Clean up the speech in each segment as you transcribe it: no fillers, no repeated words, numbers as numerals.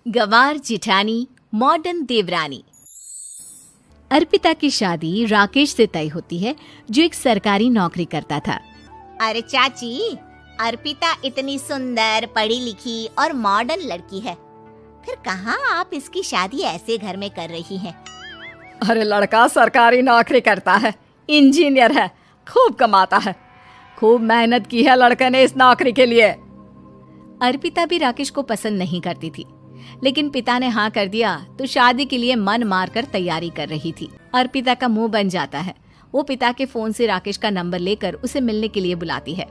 गवार जिठानी मॉडर्न देवरानी। अर्पिता की शादी राकेश से तय होती है, जो एक सरकारी नौकरी करता था। अरे चाची, अर्पिता इतनी सुंदर, पढ़ी लिखी और मॉडर्न लड़की है, फिर कहाँ आप इसकी शादी ऐसे घर में कर रही हैं? अरे लड़का सरकारी नौकरी करता है, इंजीनियर है, खूब कमाता है, खूब मेहनत की है लड़के ने इस नौकरी के लिए। अर्पिता भी राकेश को पसंद नहीं करती थी, लेकिन पिता ने हाँ कर दिया तो शादी के लिए मन मारकर तैयारी कर रही थी। अर्पिता का मुंह बन जाता है। वो पिता के फोन से राकेश का नंबर लेकर उसे मिलने के लिए बुलाती है।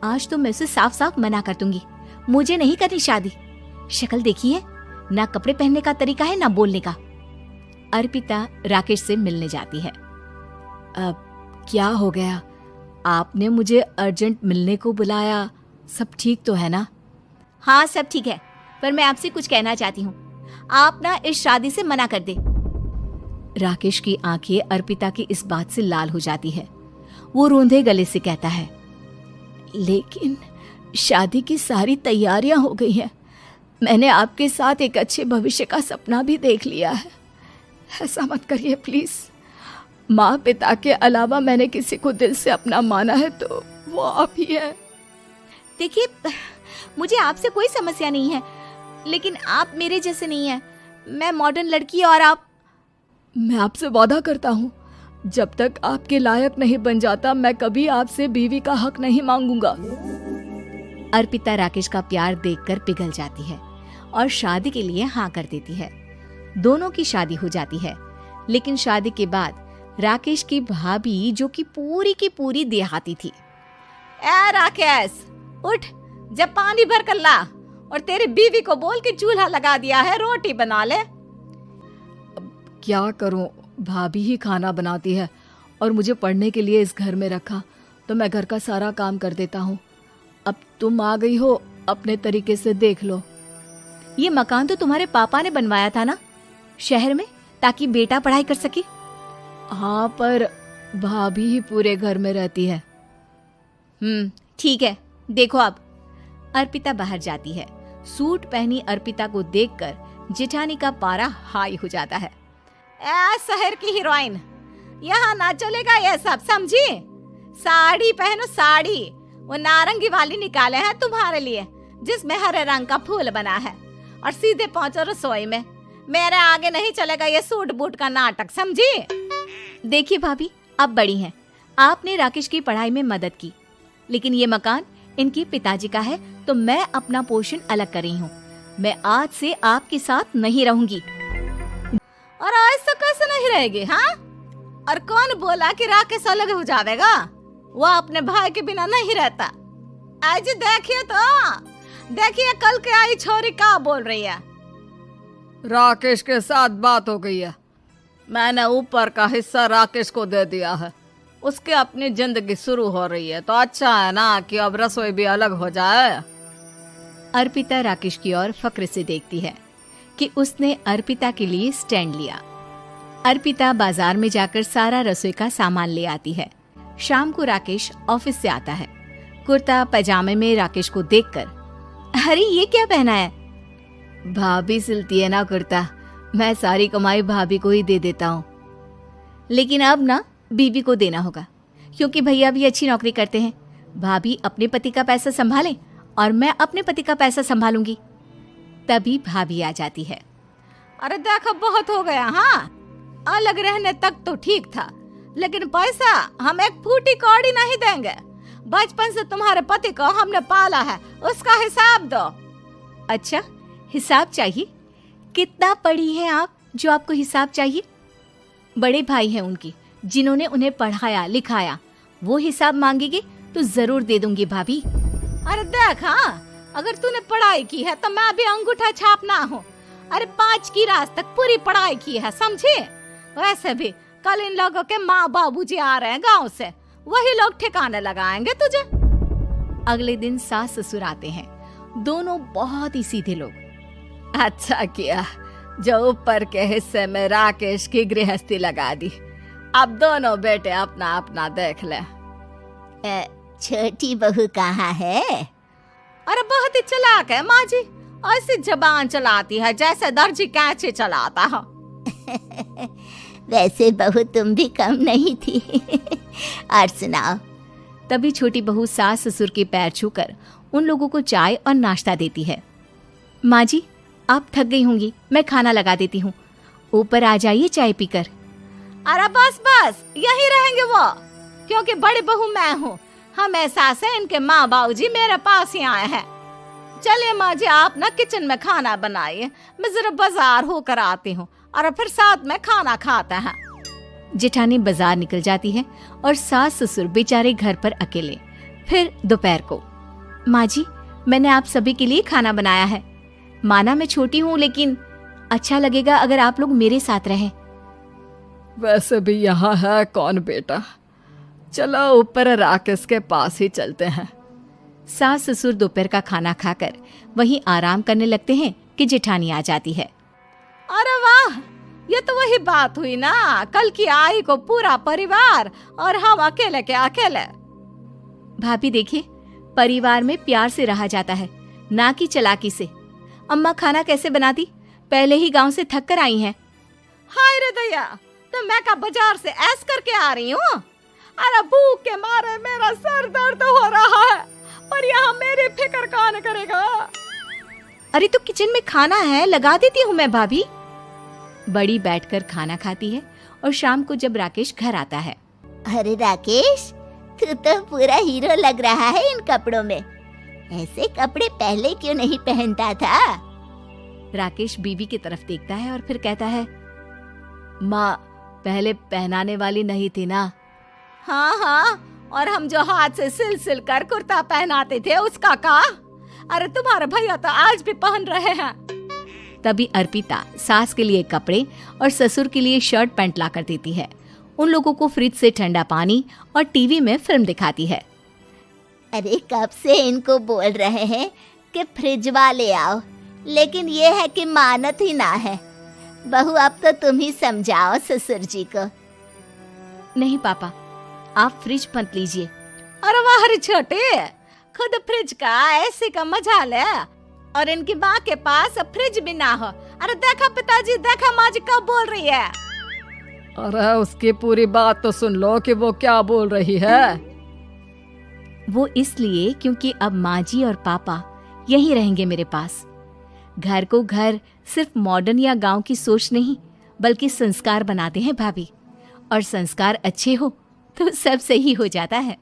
आज तो मैं उसे साफ साफ मना कर दूंगी, मुझे नहीं करनी शादी। शक्ल देखी है, ना कपड़े पहनने का तरीका है, ना बोलने का। अर्पिता राकेश से मिलने जाती है। अब क्या हो गया? आपने मुझे अर्जेंट मिलने को बुलाया, सब ठीक तो है ना? हाँ सब ठीक है, पर मैं आपसे कुछ कहना चाहती हूँ। आप ना इस शादी से मना कर दे। राकेश की आंखें अर्पिता की इस बात से लाल हो जाती है। वो रूंधे गले से कहता है, लेकिन शादी की सारी तैयारियां हो गई हैं। मैंने आपके साथ एक अच्छे भविष्य का सपना भी देख लिया है। ऐसा मत करिए प्लीज। माँ पिता के अलावा मैंने किसी को दिल से अपना माना है तो वो आप ही है। देखिए, मुझे आपसे कोई समस्या नहीं है, लेकिन आप मेरे जैसे नहीं हैं। मैं मॉडर्न लड़की और आप। मैं आपसे वादा करता हूँ, जब तक आपके लायक नहीं बन जाता मैं कभी आपसे बीवी का हक नहीं मांगूंगा। अर्पिता राकेश का प्यार देखकर पिघल जाती है और शादी के लिए हाँ कर देती है। दोनों की शादी हो जाती है, लेकिन शादी के बाद राकेश की भाभी, जो कि पूरी की पूरी देहाती थी। ए राकेश, उठ, जब पानी भर कर ला और तेरी बीवी को बोल के चूल्हा लगा दिया है, रोटी बना ले। अब क्या करूं, भाभी ही खाना बनाती है और मुझे पढ़ने के लिए इस घर में रखा, तो मैं घर का सारा काम कर देता हूँ। अब तुम आ गई हो, अपने तरीके से देख लो। ये मकान तो तुम्हारे पापा ने बनवाया था ना, शहर में, ताकि बेटा पढ़ाई कर सके। हाँ, पर भाभी ही पूरे घर में रहती है। ठीक है, देखो अब। अर्पिता बाहर जाती है। सूट पहनी अर्पिता को देखकर जेठानी का पारा हाई हो जाता है। ए शहर की हीरोइन, यहाँ ना चलेगा ये सब, समझी? साड़ी पहनो, साड़ी। वो नारंगी वाली निकाले हैं तुम्हारे लिए, जिसमें हरे रंग का फूल बना है, और सीधे पहुंचो रसोई में। मेरे आगे नहीं चलेगा ये सूट बूट का नाटक, समझी? देखिए भाभी, आप बड़ी हैं, आपने राकेश की पढ़ाई में मदद की, लेकिन ये मकान इनके पिताजी का है, तो मैं अपना पोर्शन अलग कर रही हूँ। मैं आज से आपके साथ नहीं रहूंगी। और ऐसा कैसे नहीं रहेगी? हाँ, और कौन बोला कि राकेश अलग हो जाएगा? वो अपने भाई के बिना नहीं रहता। आज देखिए तो, देखिए कल के आई छोरी क्या बोल रही है। राकेश के साथ बात हो गई है, मैंने ऊपर का हिस्सा राकेश को दे दिया है। उसकी अपनी जिंदगी शुरू हो रही है, तो अच्छा है ना कि अब रसोई भी अलग हो जाए। अर्पिता राकेश की ओर फक्र से देखती है कि उसने अर्पिता के लिए स्टैंड लिया। अर्पिता बाजार में जाकर सारा रसोई का सामान ले आती है। शाम को राकेश ऑफिस से आता है। कुर्ता पैजामे में राकेश को देखकर, अरे ये क्या पहना है? भाभी सिलती है ना कुर्ता, मैं सारी कमाई भाभी को ही दे देता हूँ। लेकिन अब ना बीवी को देना होगा, क्योंकि भैया भी अच्छी नौकरी करते हैं। भाभी अपने पति का पैसा संभालें और मैं अपने पति का पैसा संभालूंगी। तभी भाभी आ जाती है। अरे देखो, बहुत हो गया। हाँ, अलग रहने तक तो ठीक था, लेकिन पैसा हम एक फूटी कौड़ी नहीं देंगे। बचपन से तुम्हारे पति को हमने पाला है, उसका हिसाब दो। अच्छा, हिसाब चाहिए? कितना पढ़ी है आप जो आपको हिसाब चाहिए? बड़े भाई हैं उनकी, जिन्होंने उन्हें पढ़ाया लिखाया, वो हिसाब मांगेंगे तो जरूर दे दूंगी भाभी। अरे देख, हाँ, अगर तूने पढ़ाई की है तो मैं भी अंगूठा छापना हूँ। अरे 5 की क्लास तक पूरी पढ़ाई की है, समझे? वैसे भी कल इन लोगों के माँ बाबूजी आ रहे हैं गाँव से, वही लोग ठिकाने लगाएंगे तुझे। अगले दिन सास ससुर आते हैं, दोनों बहुत ही सीधे लोग। अच्छा किया जो ऊपर के हिस्से में राकेश की गृहस्थी लगा दी। अब दोनों बेटे अपना अपना देख ले। छोटी बहू कहाँ है? अरे बहुत ही चालाक है माँ जी, ऐसी जबान चलाती है जैसे दर्जी कैंची चलाता है। वैसे बहू तुम भी कम नहीं थी। और सुनाओ। तभी छोटी बहू सास ससुर के पैर छूकर उन लोगों को चाय और नाश्ता देती है। माँ जी, आप थक गई होंगी, मैं खाना लगा देती हूँ, ऊपर आ जाइए चाय पीकर। अरे बस बस, यही रहेंगे वो, क्योंकि बड़ी बहू मैं हूँ। हमेशा से इनके माँ बाबूजी मेरे पास ही आए हैं। चलिए माँ जी, आप ना किचन में खाना बनाइए, मैं जरा बाजार होकर आती हूँ और फिर साथ में खाना खाते हैं। जेठानी बाजार निकल जाती है और सास ससुर बेचारे घर पर अकेले। फिर दोपहर को, माँ जी, मैंने आप सभी के लिए खाना बनाया है। माना मैं छोटी हूँ, लेकिन अच्छा लगेगा अगर आप लोग मेरे साथ रहें। वैसे भी यहाँ है कौन बेटा, चलो ऊपर राकेश के पास ही चलते हैं। सास ससुर दोपहर का खाना खाकर वहीं आराम करने लगते हैं कि जेठानी आ जाती है। अरे वाह, ये तो वही बात हुई ना, कल की आई को पूरा परिवार और हम अकेले के अकेले। भाभी देखिए, परिवार में प्यार से रहा जाता है, ना कि चालाकी से। अम्मा खाना कैसे बनाती, पहले ही गांव से थक कर आई हैं। हाय रे दया, तो मैं का बाजार से ऐस करके आ रही हूँ। अरे भूख के मारे मेरा सर दर्द हो रहा है, पर यहाँ मेरी फिक्र कौन करेगा। अरे तो किचन में खाना है, लगा देती हूँ मैं भाभी। बड़ी बैठकर खाना खाती है और शाम को जब राकेश घर आता है। अरे राकेश, तू तो पूरा हीरो लग रहा है इन कपड़ों में। ऐसे कपड़े पहले क्यों नहीं पहनता था? राकेश बीवी की तरफ देखता है और फिर कहता है, माँ, पहले पहनाने वाली नहीं थी ना। हाँ हाँ, और हम जो हाथ से सिल सिल कर कुर्ता पहनाते थे उसका का? अरे तुम्हारे भैया तो आज भी पहन रहे हैं। तभी अर्पिता सास के लिए कपड़े और ससुर के लिए शर्ट पैंट ला कर देती है। उन लोगों को फ्रिज से ठंडा पानी और टीवी में फिल्म दिखाती है। अरे कब से इनको बोल रहे हैं कि फ्रिज वाले आओ, लेकिन ये है कि मानत ही ना है। बहू, अब तो तुम ही समझाओ ससुर जी को। नहीं पापा, आप फ्रिज मत लीजिए। अरे वाह रे छोटे, खुद फ्रिज का ऐसे का मजा ले, और इनकी माँ के पास फ्रिज भी ना हो। अरे देखा पिताजी, देखा माँ जी कब बोल रही है। अरे उसकी पूरी बात तो सुन लो कि वो क्या बोल रही है। वो इसलिए क्योंकि अब माँ जी और पापा यहीं रहेंगे मेरे पास। घर को घर सिर्फ मॉडर्न या गांव की सोच नहीं, बल्कि संस्कार बनाते हैं भाभी, और संस्कार अच्छे हो तो सब सही हो जाता है।